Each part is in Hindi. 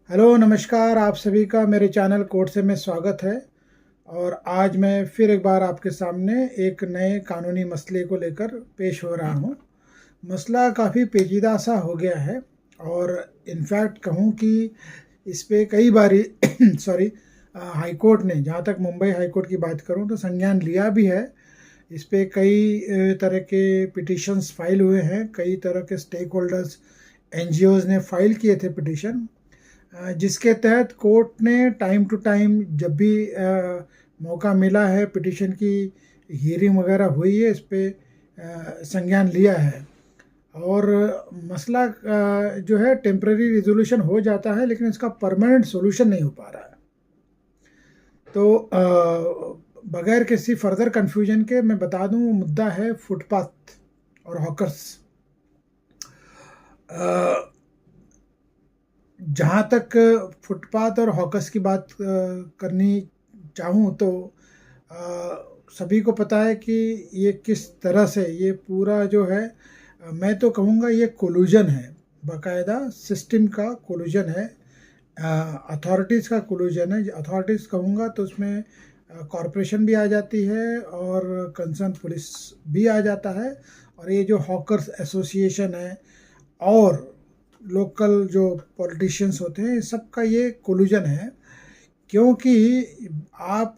हेलो नमस्कार, आप सभी का मेरे चैनल कोर्ट से में स्वागत है। और आज मैं फिर एक बार आपके सामने एक नए कानूनी मसले को लेकर पेश हो रहा हूँ। मसला काफ़ी पेचीदा सा हो गया है और इनफैक्ट कहूँ कि इस पे कई बारी सॉरी हाई कोर्ट ने, जहाँ तक मुंबई हाई कोर्ट की बात करूँ तो संज्ञान लिया भी है। इस पे कई तरह के पिटिशंस फाइल हुए हैं, कई तरह के स्टेक होल्डर्स एनजीओज ने फाइल किए थे पिटिशन, जिसके तहत कोर्ट ने टाइम टू टाइम जब भी मौका मिला है पिटिशन की हियरिंग वगैरह हुई है, इस पे संज्ञान लिया है। और मसला जो है टेम्पररी रिजोल्यूशन हो जाता है, लेकिन इसका परमानेंट सॉल्यूशन नहीं हो पा रहा है। तो बगैर किसी फर्दर कंफ्यूजन के मैं बता दूं, मुद्दा है फुटपाथ और हॉकर्स। जहाँ तक फुटपाथ और हॉकर्स की बात करनी चाहूँ तो सभी को पता है कि ये किस तरह से ये पूरा जो है, मैं तो कहूँगा ये कोलूजन है, बाकायदा सिस्टम का कोलूजन है, अथॉरिटीज़ का कोलूजन है। अथॉरिटीज़ कहूँगा तो उसमें कॉरपोरेशन भी आ जाती है और कंसर्न पुलिस भी आ जाता है, और ये जो हॉकर्स एसोसिएशन है और लोकल जो पॉलिटिशियंस होते हैं, सबका ये कोलूजन है। क्योंकि आप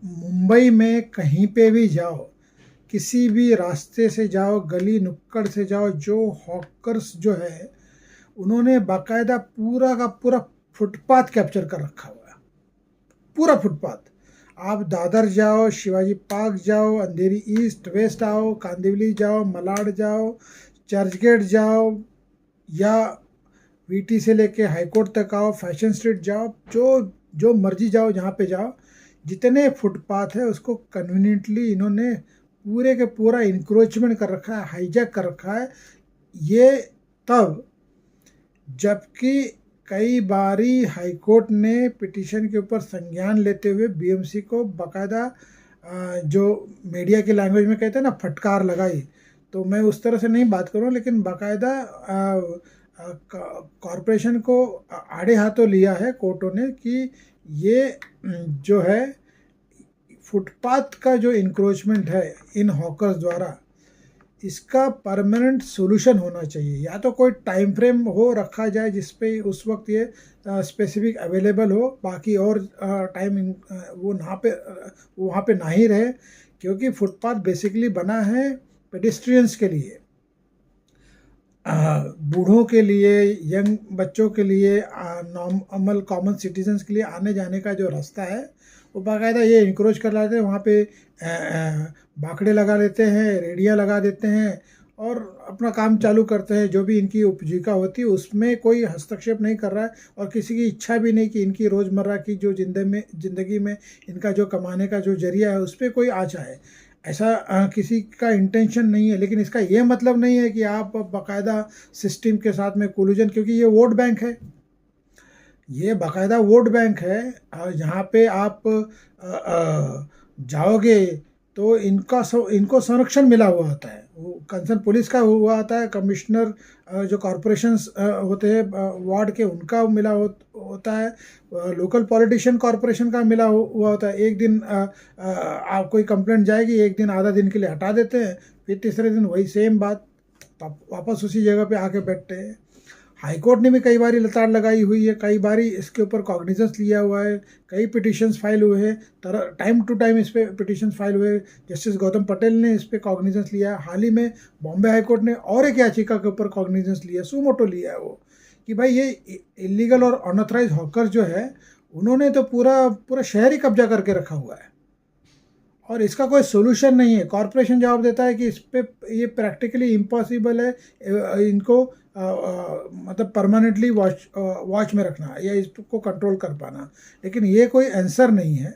मुंबई में कहीं पे भी जाओ, किसी भी रास्ते से जाओ, गली नुक्कड़ से जाओ, जो हॉकर्स जो है उन्होंने बाकायदा पूरा का पूरा फुटपाथ कैप्चर कर रखा हुआ है। पूरा फुटपाथ, आप दादर जाओ, शिवाजी पार्क जाओ, अंधेरी ईस्ट वेस्ट आओ, कांदिवली जाओ, मलाड जाओ, चर्चगेट जाओ, या वीटी से लेके हाई कोर्ट तक आओ, फैशन स्ट्रीट जाओ, जो जो मर्जी जाओ, जहाँ पे जाओ, जितने फुटपाथ है उसको कन्वीनियंटली इन्होंने पूरे के पूरा इंक्रोचमेंट कर रखा है, हाईजैक कर रखा है। ये तब जबकि कई बारी हाई कोर्ट ने पिटीशन के ऊपर संज्ञान लेते हुए बीएमसी को बाकायदा, जो मीडिया की लैंग्वेज में कहते हैं ना, फटकार लगाई। तो मैं उस तरह से नहीं बात करूँ, लेकिन बाकायदा कॉरपोरेशन को आड़े हाथों लिया है कोर्टों ने कि ये जो है फुटपाथ का जो इंक्रोचमेंट है इन हॉकर्स द्वारा, इसका परमानेंट सोल्यूशन होना चाहिए। या तो कोई टाइम फ्रेम हो रखा जाए जिस पे उस वक्त ये स्पेसिफिक अवेलेबल हो, बाकी और टाइम वो वहाँ पे ना ही रहे। क्योंकि फुटपाथ बेसिकली बना है पेडिस्ट्रियंस के लिए, बूढ़ों के लिए, यंग बच्चों के लिए, नॉर्मल कॉमन सिटीजन्स के लिए आने जाने का जो रास्ता है वो बाकायदा ये इंक्रोच कर लाते हैं। वहाँ पे बाकड़े लगा लेते हैं, रेडियाँ लगा देते हैं और अपना काम चालू करते हैं। जो भी इनकी उपजीविका होती है उसमें कोई हस्तक्षेप नहीं कर रहा है, और किसी की इच्छा भी नहीं कि इनकी रोज़मर्रा की जो ज़िंदगी में इनका जो कमाने का जो जरिया है उस पर कोई आँच आए, ऐसा किसी का इंटेंशन नहीं है। लेकिन इसका ये मतलब नहीं है कि आप बाकायदा सिस्टम के साथ में कोलूजन, क्योंकि ये वोट बैंक है, ये बाकायदा वोट बैंक है। और जहाँ पे आप जाओगे तो इनको संरक्षण मिला हुआ होता है, वो कंसर्न पुलिस का हुआ होता है, कमिश्नर जो कॉरपोरेशंस होते हैं वार्ड के, उनका मिला होता है, लोकल पॉलिटिशियन कॉरपोरेशन का मिला हुआ होता है। एक दिन आप कोई कंप्लेंट जाएगी, एक दिन आधा दिन के लिए हटा देते हैं, फिर तीसरे दिन वही सेम बात, वापस उसी जगह पे आके बैठते हैं। हाई कोर्ट ने भी कई बारी लताड़ लगाई हुई है, कई बारी इसके ऊपर कॉग्निजेंस लिया हुआ है, कई पिटिशंस फाइल हुए हैं, टाइम टू टाइम इस पर पिटिशंस फाइल हुए। जस्टिस गौतम पटेल ने इस पर कॉग्निजेंस लिया है। हाल ही में बॉम्बे हाई कोर्ट ने और एक याचिका के ऊपर कॉग्निजेंस लिया, सुमोटो लिया है वो, कि भाई ये इलीगल और अनऑथराइज हॉकर जो है उन्होंने तो पूरा पूरा शहर ही कब्जा करके रखा हुआ है और इसका कोई सोल्यूशन नहीं है। कॉरपोरेशन जवाब देता है कि इस पे ये प्रैक्टिकली इम्पॉसिबल है इनको मतलब परमानेंटली वॉच में रखना या इसको कंट्रोल कर पाना। लेकिन ये कोई आंसर नहीं है,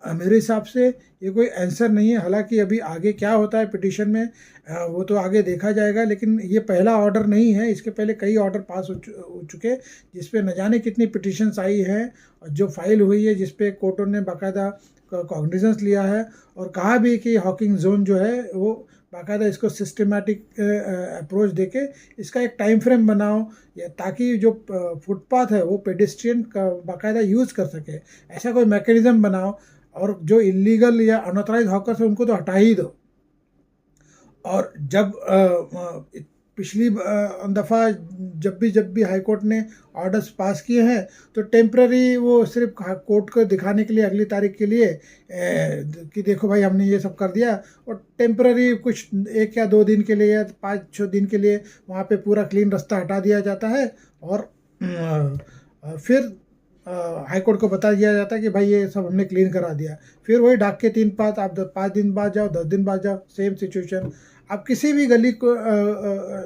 मेरे हिसाब से ये कोई आंसर नहीं है। हालांकि अभी आगे क्या होता है पिटीशन में वो तो आगे देखा जाएगा, लेकिन ये पहला ऑर्डर नहीं है, इसके पहले कई ऑर्डर पास हो चुके जिस पे न जाने कितनी पिटीशंस आई हैं और जो फाइल हुई है, जिस पे कोर्टों ने बाकायदा कॉग्निजेंस लिया है और कहा भी कि हॉकिंग जोन जो है वो बाकायदा इसको सिस्टमेटिक अप्रोच देके इसका एक टाइम फ्रेम बनाओ, या ताकि जो फुटपाथ है वो पेडिस्ट्रियन का बाकायदा यूज़ कर सके, ऐसा कोई मैकेनिज्म बनाओ। और जो इलीगल या अनऑथराइज हॉकर्स है उनको तो हटा ही दो। और जब पिछली दफ़ा जब भी हाई कोर्ट ने ऑर्डर्स पास किए हैं तो टेम्प्ररी वो सिर्फ कोर्ट को दिखाने के लिए अगली तारीख के लिए कि देखो भाई हमने ये सब कर दिया, और टेम्प्ररी कुछ 1 या 2 दिन के लिए या 5-6 दिन के लिए वहाँ पे पूरा क्लीन रास्ता हटा दिया जाता है। और फिर हाई कोर्ट को बता दिया जाता है कि भाई ये सब हमने क्लीन करा दिया। फिर वही डाक के 3 पात, आप 5 दिन बाद जाओ, 10 दिन बाद जाओ, सेम सिचुएशन। आप किसी भी गली को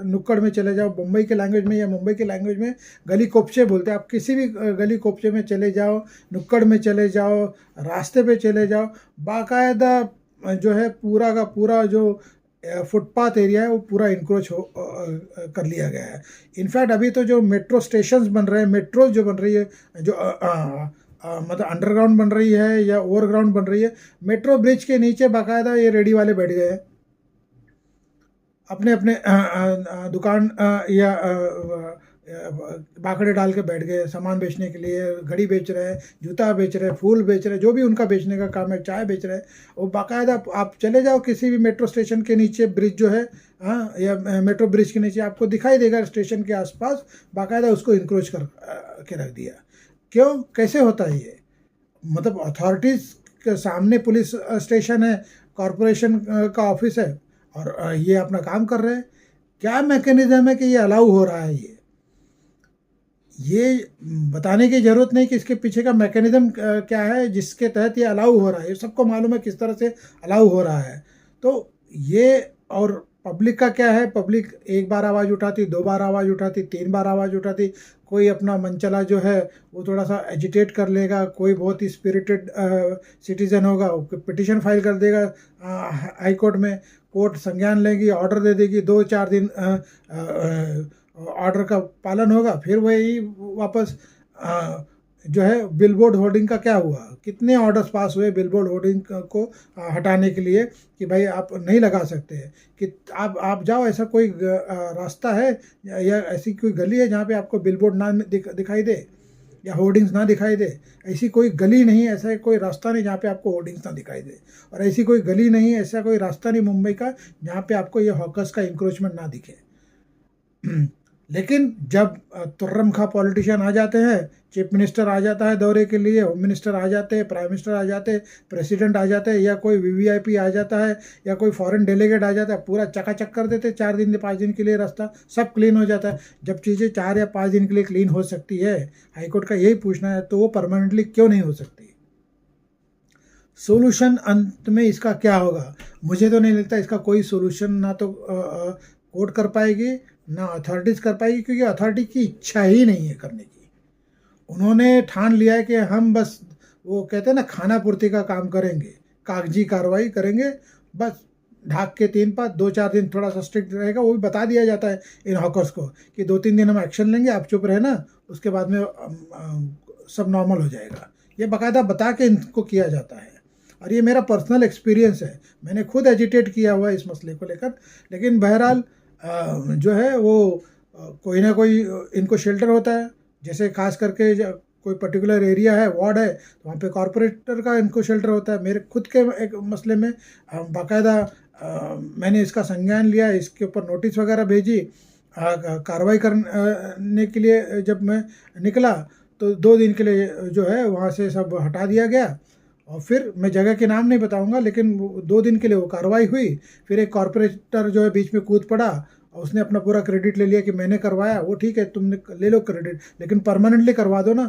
नुक्कड़ में चले जाओ, मुंबई के लैंग्वेज में या मुंबई के लैंग्वेज में गली कोपचे बोलते हैं, आप किसी भी गली कोपचे में चले जाओ, नुक्कड़ में चले जाओ, रास्ते पे चले जाओ, बाकायदा जो है पूरा का पूरा जो फुटपाथ एरिया है वो पूरा इंक्रोच हो कर लिया गया है। इनफैक्ट अभी तो जो मेट्रो स्टेशंस बन रहे हैं, मेट्रो जो बन रही है, जो मतलब अंडरग्राउंड बन रही है या ओवरग्राउंड बन रही है, मेट्रो ब्रिज के नीचे बाकायदा ये रेडी वाले बैठ गए हैं, अपने अपने दुकान या बाकड़े डाल के बैठ गए सामान बेचने के लिए। घड़ी बेच रहे हैं, जूता बेच रहे हैं, फूल बेच रहे हैं, जो भी उनका बेचने का काम है, चाय बेच रहे हैं। वो बाकायदा आप चले जाओ किसी भी मेट्रो स्टेशन के नीचे, ब्रिज जो है या मेट्रो ब्रिज के नीचे आपको दिखाई देगा स्टेशन के आसपास बाकायदा उसको इंक्रोच कर के रख दिया। क्यों, कैसे होता है ये? मतलब अथॉरिटीज़ के सामने पुलिस स्टेशन है, कॉरपोरेशन का ऑफिस है, और ये अपना काम कर रहे हैं। क्या मैकेनिज्म है कि ये अलाउ हो रहा है? ये बताने की ज़रूरत नहीं कि इसके पीछे का मैकेनिज्म क्या है जिसके तहत ये अलाउ हो रहा है। ये सबको मालूम है किस तरह से अलाउ हो रहा है। तो ये, और पब्लिक का क्या है, पब्लिक 1 बार आवाज़ उठाती, 2 बार आवाज़ उठाती, 3 बार आवाज़ उठाती। कोई अपना मनचला जो है वो थोड़ा सा एजिटेट कर लेगा, कोई बहुत ही स्पिरिटेड सिटीज़न होगा वो पिटिशन फाइल कर देगा हाई कोर्ट में, कोर्ट संज्ञान लेगी, ऑर्डर दे देगी, 2-4 दिन ऑर्डर का पालन होगा, फिर वही वापस जो है बिलबोर्ड होर्डिंग का क्या हुआ, कितने ऑर्डर्स पास हुए बिलबोर्ड होर्डिंग को हटाने के लिए कि भाई आप नहीं लगा सकते हैं, कि आप जाओ, ऐसा कोई रास्ता है या ऐसी कोई गली है जहाँ पे आपको बिलबोर्ड ना दिखाई दे या होर्डिंग्स ना दिखाई दे? ऐसी कोई गली नहीं, ऐसा कोई रास्ता नहीं जहाँ पे आपको होर्डिंग्स ना दिखाई दे, और ऐसी कोई गली नहीं, ऐसा कोई रास्ता नहीं मुंबई का जहाँ पे आपको ये हॉकर्स का इंक्रोचमेंट ना दिखे। लेकिन जब तुर्रम खा पॉलिटिशियन आ जाते हैं, चीफ मिनिस्टर आ जाता है दौरे के लिए, होम मिनिस्टर आ जाते हैं, प्राइम मिनिस्टर आ जाते हैं, प्रेसिडेंट आ जाते हैं, या कोई वीवीआईपी आ जाता है, या कोई फॉरेन डेलीगेट आ जाता है, पूरा चकाचक कर देते, 4 दिन 5 दिन के लिए रास्ता सब क्लीन हो जाता है। जब चीज़ें 4 या 5 दिन के लिए क्लीन हो सकती है, हाईकोर्ट का यही पूछना है, तो वो परमानेंटली क्यों नहीं हो सकती? सोल्यूशन अंत में इसका क्या होगा? मुझे तो नहीं लगता इसका कोई सोल्यूशन ना तो कोर्ट कर पाएगी ना अथॉरिटीज़ कर पाएगी, क्योंकि अथॉरिटी की इच्छा ही नहीं है करने की। उन्होंने ठान लिया है कि हम बस, वो कहते हैं ना, खाना पूर्ति का काम करेंगे, कागजी कार्रवाई करेंगे, बस ढाक के 3 पात, 2-4 दिन थोड़ा सा स्ट्रिक्ट रहेगा। वो भी बता दिया जाता है इन हॉकर्स को कि 2-3 दिन हम एक्शन लेंगे, आप चुप रहना, उसके बाद में सब नॉर्मल हो जाएगा। ये बाकायदा बता के इनको किया जाता है, और ये मेरा पर्सनल एक्सपीरियंस है, मैंने खुद एजिटेट किया हुआ है इस मसले को लेकर। लेकिन बहरहाल जो है वो कोई ना कोई इनको शेल्टर होता है, जैसे खास करके कोई पर्टिकुलर एरिया है, वार्ड है, तो वहाँ पे कॉरपोरेटर का इनको शेल्टर होता है। मेरे खुद के एक मसले में बाकायदा मैंने इसका संज्ञान लिया, इसके ऊपर नोटिस वगैरह भेजी, कार्रवाई करने के लिए जब मैं निकला तो 2 दिन के लिए जो है वहाँ से सब हटा दिया गया। और फिर मैं जगह के नाम नहीं बताऊंगा, लेकिन 2 दिन के लिए वो कार्रवाई हुई। फिर एक कॉरपोरेटर जो है बीच में कूद पड़ा और उसने अपना पूरा क्रेडिट ले लिया कि मैंने करवाया। वो ठीक है, तुमने ले लो क्रेडिट, लेकिन परमानेंटली करवा दो ना।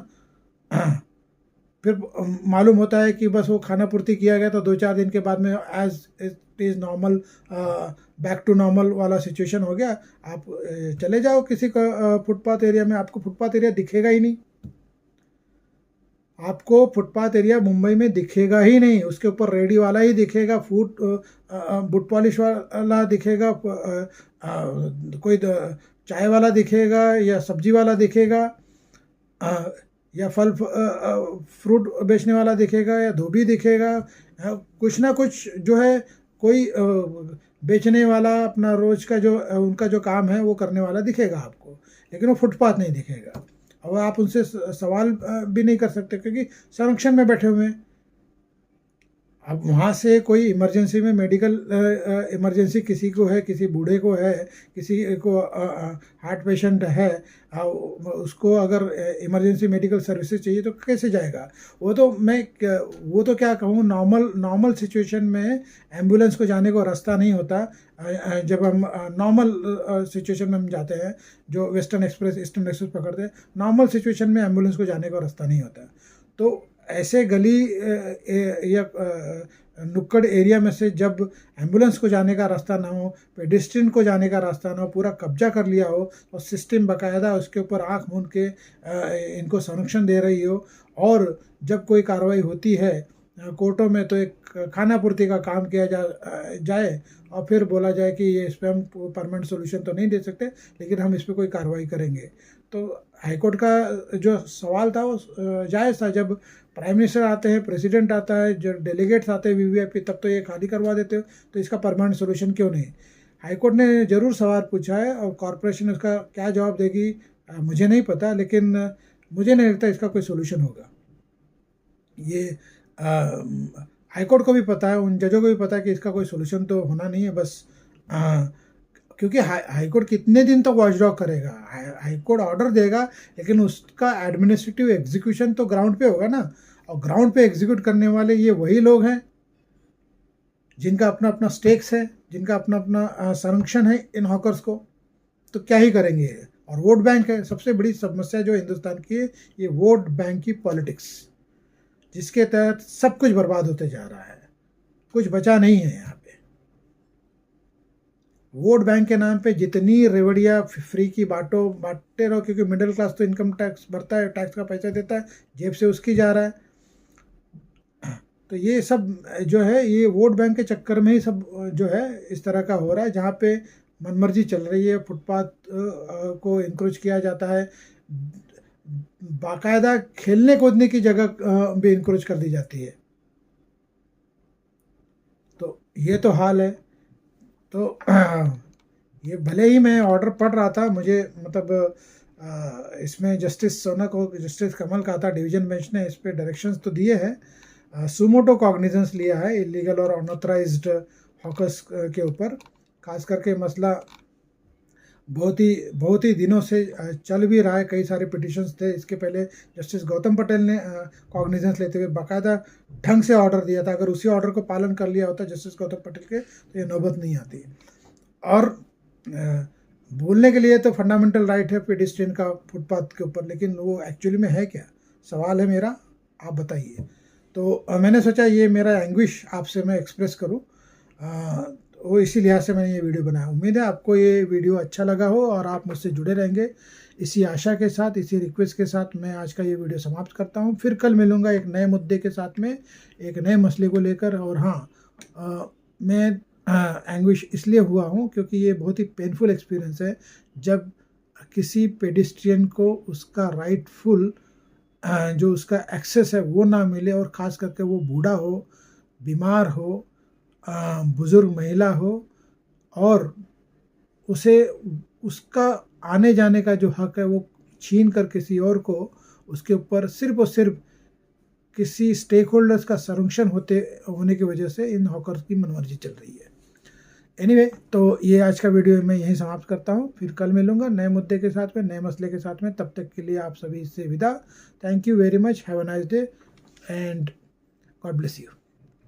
फिर मालूम होता है कि बस वो खाना पूर्ति किया गया, तो 2-4 दिन के बाद में as it is normal, back to normal वाला सिचुएशन हो गया। आप चले जाओ किसी का फुटपाथ एरिया में, आपको फुटपाथ एरिया दिखेगा ही नहीं, आपको फुटपाथ एरिया मुंबई में दिखेगा ही नहीं। उसके ऊपर रेडी वाला ही दिखेगा, बुट पॉलिश वाला दिखेगा, कोई चाय वाला दिखेगा, या सब्जी वाला दिखेगा, या फल फ्रूट बेचने वाला दिखेगा, या धोबी दिखेगा। कुछ ना कुछ जो है, कोई बेचने वाला अपना रोज का जो उनका जो काम है वो करने वाला दिखेगा आपको, लेकिन वो फुटपाथ नहीं दिखेगा। और आप उनसे सवाल भी नहीं कर सकते क्योंकि संरक्षण में बैठे हुए हैं। अब वहाँ से कोई इमरजेंसी में मेडिकल इमरजेंसी किसी को है, किसी बूढ़े को है, किसी को हार्ट पेशेंट है, उसको अगर इमरजेंसी मेडिकल सर्विसेज चाहिए तो कैसे जाएगा? वो तो क्या कहूँ, नॉर्मल सिचुएशन में एम्बुलेंस को जाने को रास्ता नहीं होता। जब हम नॉर्मल सिचुएशन में हम जाते हैं, जो वेस्टर्न एक्सप्रेस ईस्टर्न एक्सप्रेस पकड़ते हैं, नॉर्मल सिचुएशन में एम्बुलेंस को जाने का रास्ता नहीं होता। तो ऐसे गली या नुक्कड़ एरिया में से जब एम्बुलेंस को जाने का रास्ता ना हो, पेडिस्ट्रियन को जाने का रास्ता ना हो, पूरा कब्जा कर लिया हो और सिस्टम बाकायदा उसके ऊपर आँख मूंद के इनको संरक्षण दे रही हो, और जब कोई कार्रवाई होती है कोर्टों में तो एक खानापूर्ति का काम किया जाए और फिर बोला जाए कि ये इस पर हम परमानेंट सोल्यूशन तो नहीं दे सकते, लेकिन हम इस पर कोई कार्रवाई करेंगे। तो हाईकोर्ट का जो सवाल था वो जायज़ था। जब प्राइम मिनिस्टर आते हैं, प्रेसिडेंट आता है, जो डेलीगेट्स आते हैं वीवीआईपी, तब तो ये खाली करवा देते हो, तो इसका परमानेंट सोल्यूशन क्यों नहीं? हाईकोर्ट ने ज़रूर सवाल पूछा है और कॉरपोरेशन उसका क्या जवाब देगी मुझे नहीं पता, लेकिन मुझे नहीं लगता इसका कोई सोल्यूशन होगा। ये हाईकोर्ट को भी पता है, उन जजों को भी पता है कि इसका कोई सोल्यूशन तो होना नहीं है। बस क्योंकि हाईकोर्ट कितने दिन तक वॉचडॉग करेगा? हाईकोर्ट ऑर्डर देगा, लेकिन उसका एडमिनिस्ट्रेटिव एग्जीक्यूशन तो ग्राउंड पे होगा ना, और ग्राउंड पे एग्जीक्यूट करने वाले ये वही लोग हैं जिनका अपना अपना स्टेक्स है, जिनका अपना अपना संरक्षण है इन हॉकर्स को। तो क्या ही करेंगे? और वोट बैंक है सबसे बड़ी समस्या जो हिंदुस्तान की है, ये वोट बैंक की पॉलिटिक्स, जिसके तहत सब कुछ बर्बाद होते जा रहा है, कुछ बचा नहीं है यहाँ पे। वोट बैंक के नाम पे जितनी रेवड़ियाँ फ्री की बांटते रहो, क्योंकि मिडिल क्लास तो इनकम टैक्स भरता है, टैक्स का पैसा देता है, जेब से उसकी जा रहा है। तो ये सब जो है, ये वोट बैंक के चक्कर में ही सब जो है इस तरह का हो रहा है, जहाँ पे मनमर्जी चल रही है। फुटपाथ को इंक्रोच किया जाता है, बाकायदा खेलने कूदने की जगह भी इंक्रोच कर दी जाती है। तो ये तो हाल है। तो ये भले ही मैं ऑर्डर पढ़ रहा था, मुझे मतलब इसमें जस्टिस सोनक और जस्टिस कमल का था, डिवीजन बेंच ने इस पर डायरेक्शंस तो दिए हैं, सुमोटो कॉग्निजेंस लिया है इलीगल और अनऑथराइज्ड हॉकर्स के ऊपर। खास करके मसला बहुत ही दिनों से चल भी रहा है, कई सारे पिटिशंस थे इसके पहले। जस्टिस गौतम पटेल ने कॉग्निजेंस लेते हुए बाकायदा ढंग से ऑर्डर दिया था। अगर उसी ऑर्डर को पालन कर लिया होता जस्टिस गौतम पटेल के, तो ये नौबत नहीं आती। और बोलने के लिए तो फंडामेंटल राइट है पेडिस्ट्रियन का फुटपाथ के ऊपर, लेकिन वो एक्चुअली में है क्या? सवाल है मेरा, आप बताइए। तो मैंने सोचा ये मेरा एंग्विश आपसे मैं एक्सप्रेस करूँ, वो इसी लिहाज से मैंने ये वीडियो बनाया। उम्मीद है आपको ये वीडियो अच्छा लगा हो और आप मुझसे जुड़े रहेंगे। इसी आशा के साथ, इसी रिक्वेस्ट के साथ मैं आज का ये वीडियो समाप्त करता हूँ। फिर कल मिलूँगा एक नए मुद्दे के साथ में, एक नए मसले को लेकर। और हाँ, मैं एंग्विश इसलिए हुआ हूँ क्योंकि ये बहुत ही पेनफुल एक्सपीरियंस है जब किसी पेडिस्ट्रियन को उसका राइटफुल जो उसका एक्सेस है वो ना मिले, और ख़ास करके वो बूढ़ा हो, बीमार हो, बुज़ुर्ग महिला हो, और उसे उसका आने जाने का जो हक है वो छीन कर किसी और को उसके ऊपर सिर्फ और सिर्फ किसी स्टेक होल्डर्स का संरक्षण होने की वजह से इन हॉकर्स की मनमर्जी चल रही है। एनीवे, तो ये आज का वीडियो मैं यहीं समाप्त करता हूँ। फिर कल मिलूँगा नए मुद्दे के साथ में, नए मसले के साथ में। तब तक के लिए आप सभी से विदा। Thank you very much, have a nice day and God bless you.